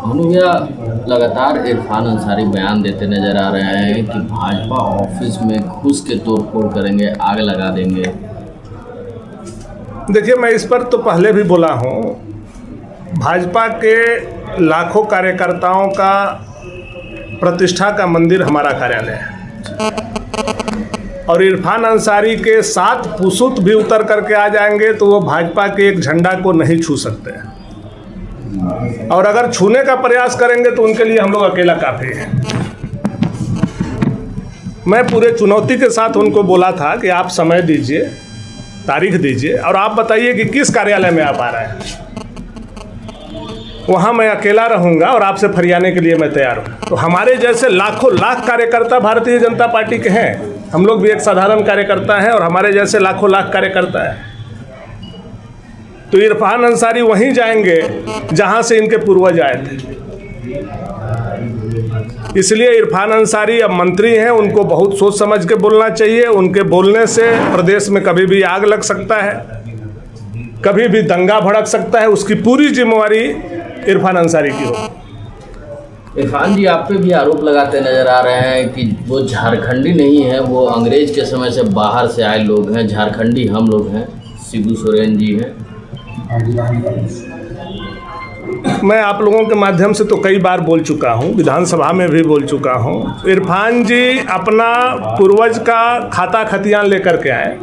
भैया लगातार इरफान अंसारी बयान देते नजर आ रहे हैं कि भाजपा ऑफिस में घुस के तोड़फोड़ करेंगे, आग लगा देंगे। देखिए, मैं इस पर तो पहले भी बोला हूँ, भाजपा के लाखों कार्यकर्ताओं का प्रतिष्ठा का मंदिर हमारा कार्यालय है और इरफान अंसारी के 7 पुसुत भी उतर करके आ जाएंगे तो वो भाजपा के एक झंडा को नहीं छू सकते हैं और अगर छूने का प्रयास करेंगे तो उनके लिए हम लोग अकेला काफ़ी है। मैं पूरे चुनौती के साथ उनको बोला था कि आप समय दीजिए, तारीख दीजिए और आप बताइए कि किस कार्यालय में आप आ रहे हैं, वहाँ मैं अकेला रहूँगा और आपसे फरियाने के लिए मैं तैयार हूँ। तो हमारे जैसे लाखों लाख कार्यकर्ता भारतीय जनता पार्टी के हैं, हम लोग भी एक साधारण कार्यकर्ता हैं और हमारे जैसे लाखों लाख कार्यकर्ता हैं। तो इरफान अंसारी वहीं जाएंगे जहां से इनके पूर्वज आए थे। इसलिए इरफान अंसारी अब मंत्री हैं, उनको बहुत सोच समझ के बोलना चाहिए। उनके बोलने से प्रदेश में कभी भी आग लग सकता है, कभी भी दंगा भड़क सकता है, उसकी पूरी जिम्मेवारी इरफान अंसारी की होगी। इरफान जी आप पे भी आरोप लगाते नजर आ रहे हैं कि वो झारखंडी नहीं है, वो अंग्रेज के समय से बाहर से आए लोग हैं, झारखंडी हम लोग हैं, शिबू सोरेन जी हैं। मैं आप लोगों के माध्यम से तो कई बार बोल चुका हूं, विधानसभा में भी बोल चुका हूं, इरफान जी अपना पूर्वज का खाता खतियान लेकर के आए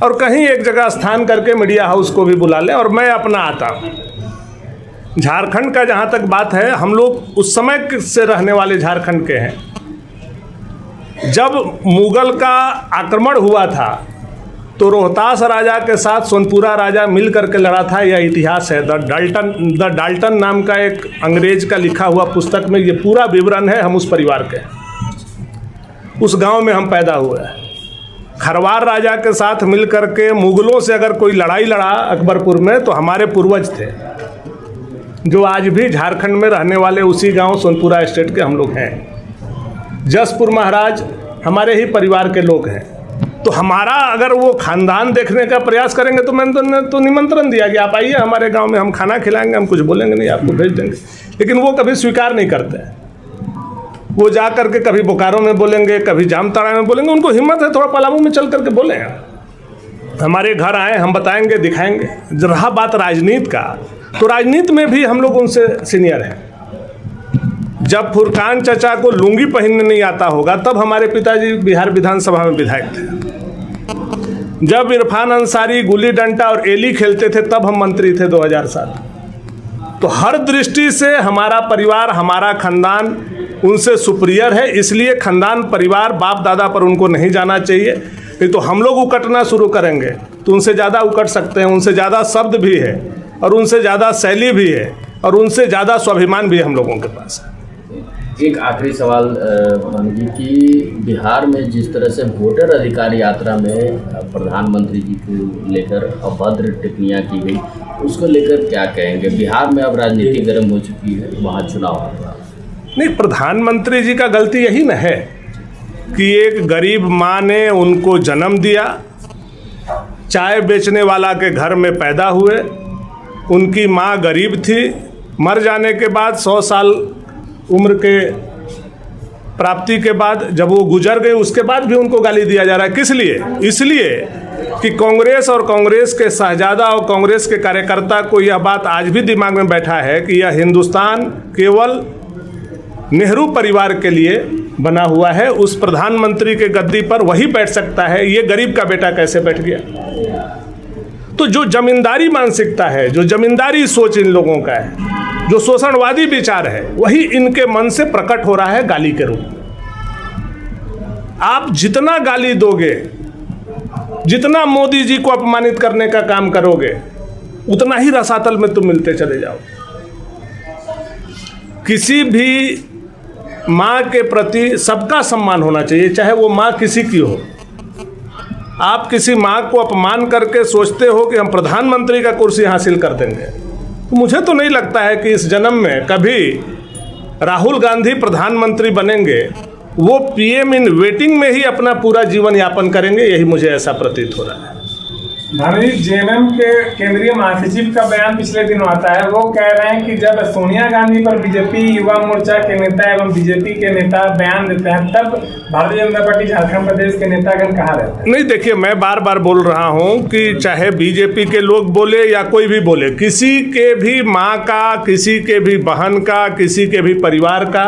और कहीं एक जगह स्थान करके मीडिया हाउस को भी बुला लें और मैं अपना आता हूं। झारखंड का जहां तक बात है, हम लोग उस समय से रहने वाले झारखंड के हैं। जब मुगल का आक्रमण हुआ था तो रोहतास राजा के साथ सोनपुरा राजा मिल करके लड़ा था, यह इतिहास है। द डाल्टन नाम का एक अंग्रेज का लिखा हुआ पुस्तक में ये पूरा विवरण है। हम उस परिवार के, उस गांव में हम पैदा हुए हैं। खरवार राजा के साथ मिल करके मुगलों से अगर कोई लड़ाई लड़ा अकबरपुर में तो हमारे पूर्वज थे, जो आज भी झारखंड में रहने वाले उसी गांव सोनपुरा स्टेट के हम लोग हैं। जसपुर महाराज हमारे ही परिवार के लोग हैं। तो हमारा अगर वो खानदान देखने का प्रयास करेंगे तो मैंने तो निमंत्रण दिया कि आप आइए हमारे गांव में, हम खाना खिलाएंगे, हम कुछ बोलेंगे नहीं, आपको भेज देंगे। लेकिन वो कभी स्वीकार नहीं करते हैं। वो जा करके कभी बोकारो में बोलेंगे, कभी जामताड़ा में बोलेंगे। उनको हिम्मत है थोड़ा पलामू में चल करके बोले, हमारे घर आए, हम बताएंगे, दिखाएंगे। रहा बात राजनीति का, तो राजनीति में भी हम लोग उनसे सीनियर हैं। जब फुरकान चचा को लुंगी पहनने नहीं आता होगा तब हमारे पिताजी बिहार विधानसभा में विधायक थे। जब इरफान अंसारी गुल्ली डंडा और एली खेलते थे तब हम मंत्री थे 2007। तो हर दृष्टि से हमारा परिवार, हमारा खानदान उनसे सुपीरियर है। इसलिए खानदान, परिवार, बाप दादा पर उनको नहीं जाना चाहिए। नहीं तो हम लोग उकटना शुरू करेंगे तो उनसे ज़्यादा उकट सकते हैं। उनसे ज़्यादा शब्द भी है और उनसे ज़्यादा शैली भी है और उनसे ज़्यादा स्वाभिमान भी हम लोगों के पास है। एक आखिरी सवाल जी कि बिहार में जिस तरह से वोटर अधिकार यात्रा में प्रधानमंत्री जी को लेकर अभद्र टिप्पणियां की गई, उसको लेकर क्या कहेंगे? बिहार में अब राजनीति गर्म हो चुकी है, वहाँ चुनाव होगा। नहीं, प्रधानमंत्री जी का गलती यही न है कि एक गरीब माँ ने उनको जन्म दिया, चाय बेचने वाला के घर में पैदा हुए, उनकी माँ गरीब थी, मर जाने के बाद 100 साल उम्र के प्राप्ति के बाद जब वो गुजर गए उसके बाद भी उनको गाली दिया जा रहा है। किस लिए? इसलिए कि कांग्रेस और कांग्रेस के शहजादा और कांग्रेस के कार्यकर्ता को यह बात आज भी दिमाग में बैठा है कि यह हिंदुस्तान केवल नेहरू परिवार के लिए बना हुआ है। उस प्रधानमंत्री के गद्दी पर वही बैठ सकता है, ये गरीब का बेटा कैसे बैठ गया? तो जो जमींदारी मानसिकता है, जो जमींदारी सोच इन लोगों का है, जो शोषणवादी विचार है, वही इनके मन से प्रकट हो रहा है गाली के रूप में। आप जितना गाली दोगे, जितना मोदी जी को अपमानित करने का काम करोगे, उतना ही रसातल में तुम मिलते चले जाओ। किसी भी माँ के प्रति सबका सम्मान होना चाहिए, चाहे वो माँ किसी की हो। आप किसी माँ को अपमान करके सोचते हो कि हम प्रधानमंत्री का कुर्सी हासिल कर देंगे, तो मुझे तो नहीं लगता है कि इस जन्म में कभी राहुल गांधी प्रधानमंत्री बनेंगे। वो पीएम इन वेटिंग में ही अपना पूरा जीवन यापन करेंगे, यही मुझे ऐसा प्रतीत हो रहा है। भानु, जेएमएम के केंद्रीय महासचिव का बयान पिछले दिनों आता है। वो कह रहे हैं कि जब सोनिया गांधी पर बीजेपी युवा मोर्चा के नेता एवं बीजेपी के नेता बयान देते हैं, तब भारतीय जनता पार्टी झारखंड प्रदेश के नेतागण कहाँ रहते हैं? नहीं, देखिए, मैं बार बार बोल रहा हूं कि चाहे बीजेपी के लोग बोले या कोई भी बोले, किसी के भी माँ का, किसी के भी बहन का, किसी के भी परिवार का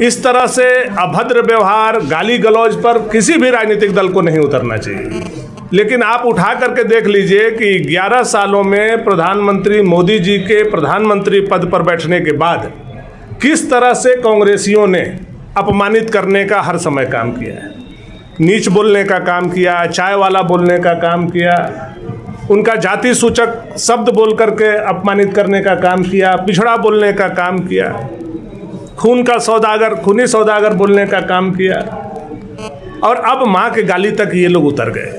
इस तरह से अभद्र व्यवहार, गाली गलौज पर किसी भी राजनीतिक दल को नहीं उतरना चाहिए। लेकिन आप उठा करके देख लीजिए कि 11 सालों में प्रधानमंत्री मोदी जी के प्रधानमंत्री पद पर बैठने के बाद किस तरह से कांग्रेसियों ने अपमानित करने का हर समय काम किया है। नीच बोलने का काम किया, चाय वाला बोलने का काम किया, उनका जाति सूचक शब्द बोल करके अपमानित करने का काम किया, पिछड़ा बोलने का काम किया, खूनी सौदागर बोलने का काम किया, और अब माँ के गाली तक ये लोग उतर गए।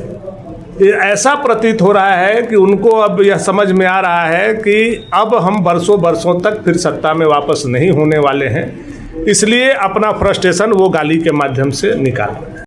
ये ऐसा प्रतीत हो रहा है कि उनको अब यह समझ में आ रहा है कि अब हम बरसों तक फिर सत्ता में वापस नहीं होने वाले हैं, इसलिए अपना फ्रस्ट्रेशन वो गाली के माध्यम से निकाल रहे हैं।